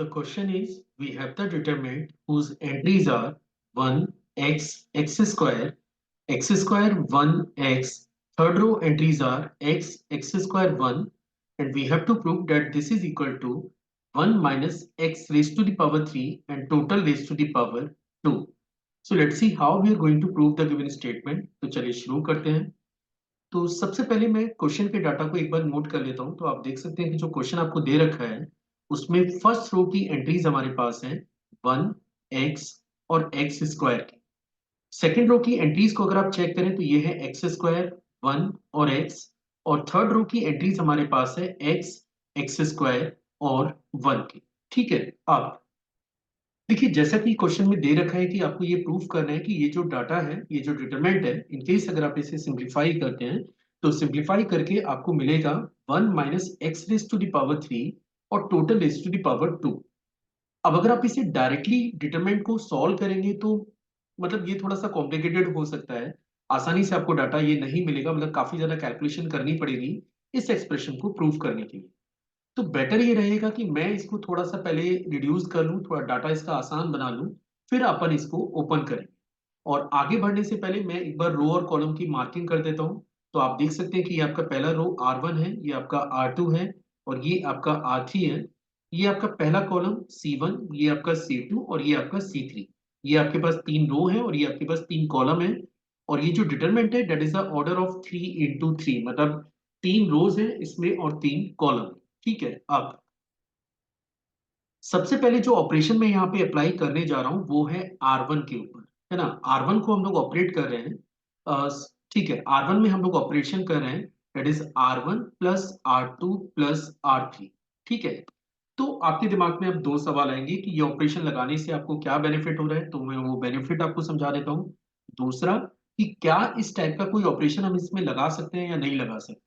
The question is, we have the determinant whose entries are 1, x, x square, 1, x. Third row entries are x, x square, 1. And we have to prove that this is equal to 1 minus x raised to the power 3 and total raised to the power 2. So let's see how we are going to prove the given statement. तो चलिए शुरू करते हैं। तो सबसे पहले मैं question के डाटा को एक बार नोट कर लेता हूं। तो आप देख सकते हैं कि जो क्वेश्चन आपको दे रखा है उसमें फर्स्ट रो की एंट्रीज हमारे पास है 1 एक्स और एक्स स्क्वायर की। सेकेंड रो की एंट्रीज को अगर आप चेक करें तो ये है एक्स स्क्वायर 1 और एक्स। और थर्ड रो की एंट्रीज हमारे पास है एक्स एक्स स्क्वायर और 1 की। ठीक है। अब देखिए, जैसा कि क्वेश्चन में दे रखा है कि आपको ये प्रूफ करना है कि ये जो डाटा है, ये जो डिटरमिनेंट है, इन केस अगर आप इसे सिंप्लीफाई करते हैं तो सिंप्लीफाई करके आपको मिलेगा 1 minus x raise to the power 3 और total raise to the power 2। अब अगर आप इसे डायरेक्टली डिटरमिनेंट को सॉल्व करेंगे तो मतलब ये थोड़ा सा कॉम्प्लिकेटेड हो सकता है। आसानी से आपको डाटा ये नहीं मिलेगा, मतलब काफी ज्यादा कैलकुलेशन करनी पड़ेगी इस एक्सप्रेशन को प्रूव करने के लिए। तो बेटर ये रहेगा कि मैं इसको थोड़ा सा पहले रिड्यूस कर लूं, थोड़ा डाटा इसका आसान बना लूं, फिर अपन इसको ओपन करें। और आगे बढ़ने से पहले मैं एक बार रो और कॉलम की मार्किंग कर देता हूं। तो आप देख सकते हैं कि ये आपका पहला रो R1 है, ये आपका R2 है और ये आपका R3 है। ये आपका पहला कॉलम C1, ये आपका C2 और ये आपका C3। ये आपके पास तीन रो है और ये आपके पास तीन कॉलम है। और ये जो डिटरमिनेंट है that is the order of 3 into 3, मतलब तीन रोज है इसमें और तीन कॉलम है। ठीक है। अब सबसे पहले जो ऑपरेशन मैं यहाँ पे अप्लाई करने जा रहा हूँ वो है R1 के ऊपर, है ना। R1 को हम लोग ऑपरेट कर रहे हैं। ठीक है, R1 में हम लोग ऑपरेशन कर रहे हैं, that is R1 plus R2 plus R3। ठीक है। तो आपके दिमाग में अब दो सवाल आएंगे कि ये ऑपरेशन लगाने से आपको क्या बेनिफिट हो रहा है, तो मैं वो बेनिफिट आपको समझा देता हूँ। दूसरा, कि क्या इस टाइप का कोई ऑपरेशन हम इसमें लगा सकते हैं या नहीं लगा सकते।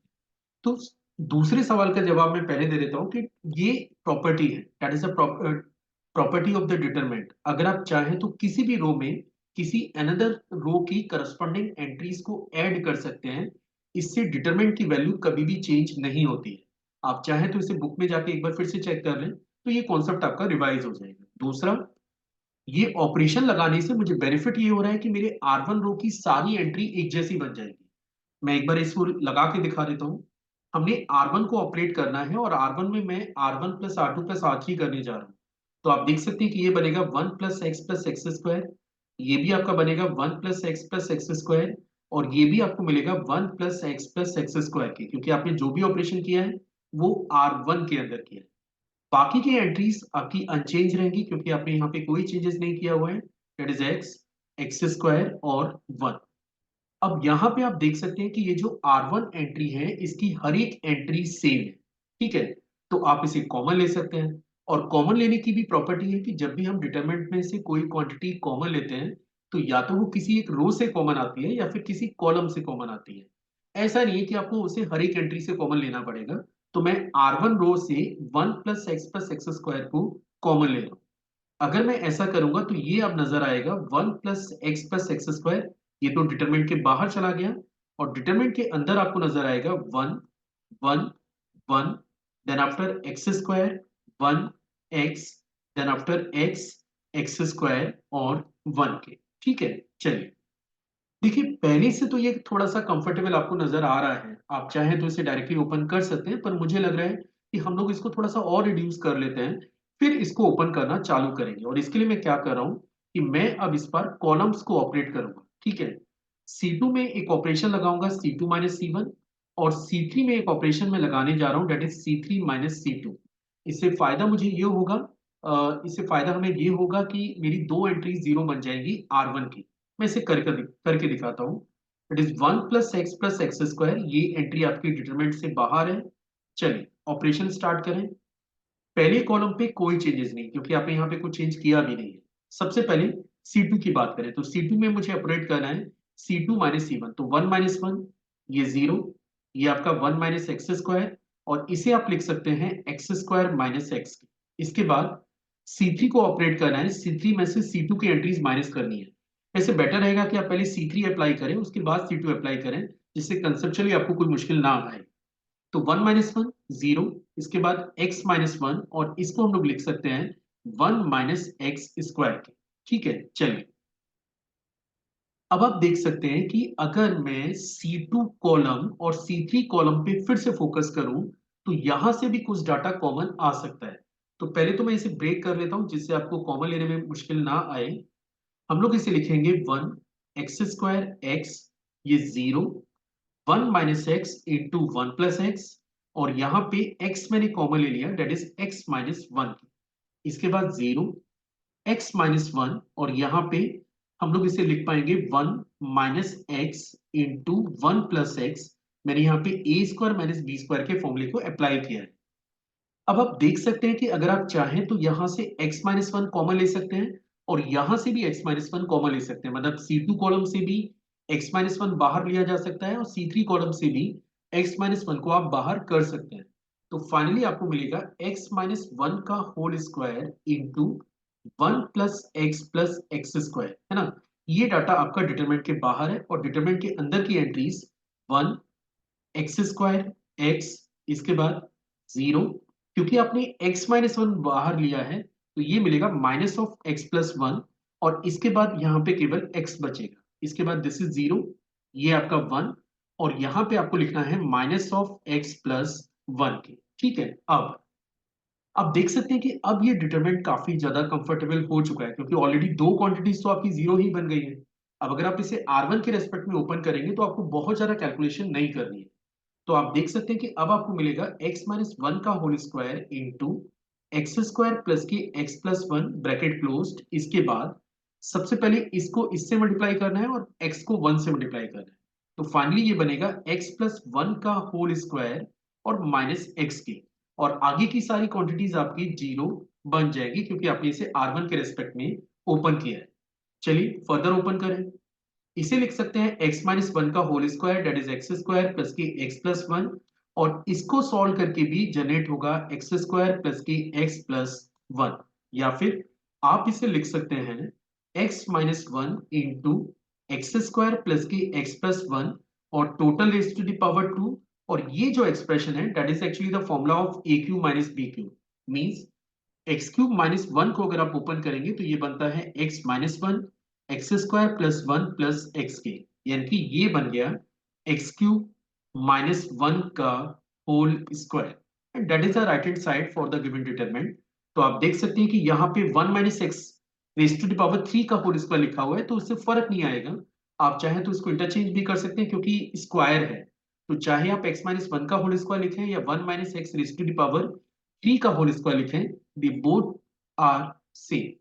तो दूसरे सवाल का जवाब मैं पहले दे देता हूं कि ये प्रॉपर्टी है, that is a property of the determinant. अगर आप चाहें तो किसी भी रो में किसी अनदर रो की करस्पॉन्डिंग एंट्रीज को ऐड कर सकते हैं। इससे डिटरमिनेंट की वैल्यू कभी भी चेंज नहीं होती है। आप चाहें तो इसे बुक में जाके एक बार फिर से चेक कर लें तो ये कॉन्सेप्ट आपका रिवाइज हो जाएगा। दूसरा, ये ऑपरेशन लगाने से मुझे बेनिफिट ये हो रहा है कि मेरे R1 रो की सारी एंट्री एक जैसी बन जाएगी। मैं एक बार इसको लगा के दिखा देता हूँ। हमने R1 को ऑपरेट करना है और R1 में मैं R1 plus R2 plus R3 करने जा रहा हूँ। तो आप देख सकते हैं कि ये बनेगा 1 प्लस एक्स स्क्वायर। ये भी आपका बनेगा 1 प्लस एक्स स्क्वायर। और ये भी आपको मिलेगा 1 प्लस एक्स स्क्वायर की, क्योंकि आपने जो भी ऑपरेशन किया है वो R1 के अंदर किया है। बाकी की एंट्रीज आपकी अनचेंज रहेंगी क्योंकि आपने यहाँ पे कोई चेंजेस नहीं किया हुआ है, that is x x square और 1। अब यहां पे आप देख सकते हैं कि ये जो R1 एंट्री है इसकी हर एक एंट्री सेम है। ठीक है। तो आप इसे कॉमन ले सकते हैं। और कॉमन लेने की भी प्रॉपर्टी है कि जब भी हम डिटरमिनेंट में से कोई क्वांटिटी कॉमन लेते हैं तो या तो वो किसी एक रो से कॉमन आती है या फिर किसी कॉलम से कॉमन आती है। ऐसा नहीं है कि आपको उसे हर एक एंट्री से कॉमन लेना पड़ेगा। तो मैं R1 रो से 1 प्लस एक्स स्क्वायर को कॉमन ले रहा हूं। अगर मैं ऐसा करूंगा तो ये अब नजर आएगा 1 प्लस एक्स स्क्वायर। ये तो डिटरमिनेंट के बाहर चला गया। और डिटरमिनेंट के अंदर आपको नजर आएगा 1 1 1, then after x square 1 x, then after x x square और 1 के। ठीक है। चलिए, देखिए पहले से तो ये थोड़ा सा कंफर्टेबल आपको नजर आ रहा है। आप चाहें तो इसे डायरेक्टली ओपन कर सकते हैं, पर मुझे लग रहा है कि हम लोग इसको थोड़ा सा और रिड्यूस कर लेते हैं, फिर इसको ओपन करना चालू करेंगे। और इसके लिए मैं क्या कर रहा हूं कि मैं अब इस पर कॉलम्स को ऑपरेट करूंगा। ठीक है। C2 में एक ऑपरेशन लगाऊंगा C2 माइनस C1। और C3 में एक ऑपरेशन में लगाने जा रहा हूं, date is C3 minus C2। इससे फायदा मुझे ये होगा, इससे फायदा हमें ये होगा कि मेरी दो एंट्री जीरो बन जाएंगी R1 की। मैं इसे करके दिखाता हूँ। It is 1 plus x square. ये एंट्री आपकी डिटरमिनेंट से बाहर है। चलिए ऑपरेशन स्टार्ट करें। पहले कॉलम पे कोई चेंजेस नहीं क्योंकि आपने यहाँ पे कुछ चेंज किया भी नहीं है। सबसे पहले C2 की बात करें तो C2 में मुझे ऑपरेट करना है C2 माइनस C1। तो 1 माइनस 1, ये 0। ये आपका 1 माइनस एक्स स्क्वायर। और इसे आप लिख सकते हैं एक्स स्क्वायर माइनस एक्स। इसके बाद C3 को ऑपरेट करना है। C3 में से C2 की एंट्रीज माइनस करनी है। ऐसे बेटर रहेगा कि आप पहले C3 अप्लाई करें उसके बाद C2 अप्लाई करें, जिससे कंसेप्चुअली आपको कोई मुश्किल ना आए। तो 1 माइनस 1 0, इसके बाद x माइनस 1 और इसको हम लोग लिख सकते हैं 1 माइनस एक्स स्क्वायर के। ठीक है, चलिए अब आप देख सकते हैं कि अगर मैं C2 कॉलम और C3 कॉलम पे फिर से फोकस करूं तो यहां से भी कुछ डाटा कॉमन आ सकता है। तो पहले तो मैं इसे ब्रेक कर लेता हूं जिससे आपको कॉमन लेने में मुश्किल ना आए। हम लोग इसे लिखेंगे 1 एक्स स्क्वायर एक्स, ये 0, 1 minus x into 1 plus x, और यहाँ पे x मैंने कॉमन ले लिया, डेट इज x-1। इसके बाद 0 x-1, और यहाँ पे हम लोग इसे लिख पाएंगे 1 minus x into 1 plus x. मैंने यहाँ पे ए स्क्वायर माइनस बी स्क्वायर के फॉर्मूले को अप्लाई किया है। अब आप देख सकते हैं कि अगर आप चाहें तो यहां से x-1 कॉमन ले सकते हैं और यहां से भी x-1 कॉमन ले सकते हैं, मतलब C2 कॉलम से भी x-1 बाहर लिया जा सकता है और C3 कॉलम से भी x-1 को आप बाहर कर सकते हैं। तो फाइनली आपको मिलेगा x-1 का whole square into 1 plus x square, है ना। ये डाटा आपका डिटरमिनेंट के बाहर है और डिटरमिनेंट के अंदर की एंट्रीज 1 एक्स स्क्वायर एक्स, इसके बाद 0, क्योंकि आपने x-1 बाहर लिया है तो ये मिलेगा -(x+1), और इसके बाद यहाँ पे केवल x बचेगा। इसके बाद दिस इज 0, ये आपका 1, और यहाँ पे आपको लिखना है -(x+1) के। ठीक है, अब आप देख सकते हैं कि अब ये डिटरमिनेंट काफी ज्यादा कंफर्टेबल हो चुका है क्योंकि ऑलरेडी दो क्वांटिटीज तो आपकी जीरो ही बन गई है। अब अगर आप इसे R1 के रेस्पेक्ट में ओपन करेंगे तो आपको बहुत ज्यादा कैलकुलेशन नहीं करनी है। तो आप देख सकते हैं कि अब आपको मिलेगा x-1 का whole square into x square plus के x+1 ब्रैकेट क्लोज्ड। इसके बाद सबसे पहले इसको इससे मल्टीप्लाई करना है और x को 1 से मल्टीप्लाई करना है। तो फाइनली ये बनेगा x+1 का होल स्क्वायर और माइनस एक्स के, और आगे की सारी क्वांटिटीज आपकी जीरो बन जाएगी क्योंकि आपने इसे R1 के रेस्पेक्ट में ओपन किया है। चलिए फर्दर ओपन करें। इसे लिख सकते हैं x-1 का whole square, that is x square plus के x+1, और इसको सॉल्व करके भी जनरेट होगा एक्स स्क्वायर प्लस के x+1। या फिर आप इसे लिख सकते हैं x-1 into x square plus के x+1 और total raise to the power 2, और ये जो एक्सप्रेशन है that is actually the formula of a cube minus b cube. Means x³ - 1 को अगर आप ओपन करेंगे तो ये बनता है x-1 x square plus 1 plus x के, यानी कि ये बन गया x³ - 1 का whole square, and that is the right hand side for the given determinant. तो आप देख सकते हैं कि यहाँ पे 1 - x raise to the power 3 का होल स्क्वायर लिखा हुआ है तो उससे फर्क नहीं आएगा। आप चाहें तो इसको इंटरचेंज भी कर सकते हैं क्योंकि स्क्वायर है। तो चाहे आप x-1 का होल स्क्वायर लिखें या 1 - x raise to the power 3 का होल स्क्वायर लिखें, दी बोथ आर सेम।